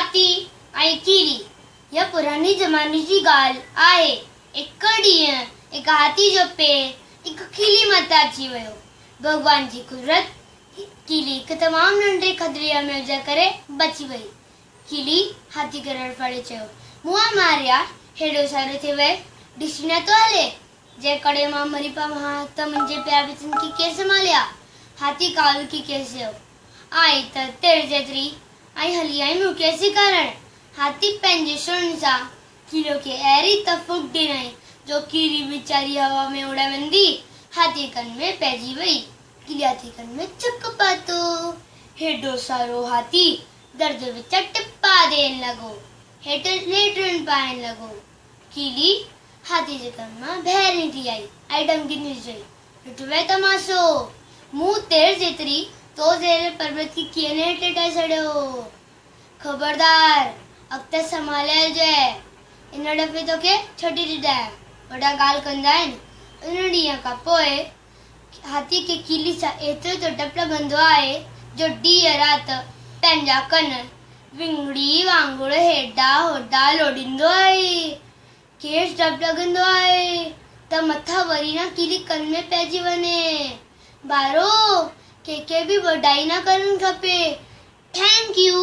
हाथी ऐं कीरी यह पुराने जमाने की गाल आहे। एक ॾींहुं एक हाथी जो पेर एक कीली मत अची वियो। भगवान जी कुदरत कीली एक तमाम नंढे खदड़े में विझी करे बची वई। कीली हाथी खे रड़फड़े चयो, मुआ मारिया हेॾो सारो थी वए, ॾिसी नथो हले, जेकॾहिं मां मरी पवां त मुंहिंजे प्यार बचन खे केरु संभालिया। हाथी काल की कैसे आई त तेर जेतरी आई हली आई मूंखे सेखारण। हाथी पंहिंजे सुण सां कीलो खे अहिड़ी तफ़ुक ॾिनई जो कीरी वीचारी हवा में उड़ वेंदी हाथी कन में पइजी वई। कीली हाथी कन में चुक पातो। हेॾो सारो हाथी दर्द विच टिप्पा ॾियण लॻो, हेठि लेटरनि पाइण लॻो। कीली हाथी जे कन मां ॿाहिरि निकिरी आई ऐं डमकी चई, ॾिठो तमाशो, मूं तेर जेतिरी तो ज़ेरे पर्वत की कीअं हेठि टेटाए छॾियो। ख़बरदार अॻिते संभाले हलजांइ, इन दफ़े तोखे छॾे ॾींदा, वॾा ॻाल्हि कंदा आहिनि। उन ॾींहं खां पोइ हाथी खे कीली सां एतिरो त डपु लॻंदो आहे जो ॾींहं राति पंहिंजा कन विंगड़ी वांगुरु हेॾा होॾा लोॾींदो आहे। खेसि डपु लॻंदो आहे त मथां वरी न कीली कन में पइजी वञे। ॿारो कंहिंखे बि वॾाई न करणी खपे। Thank U.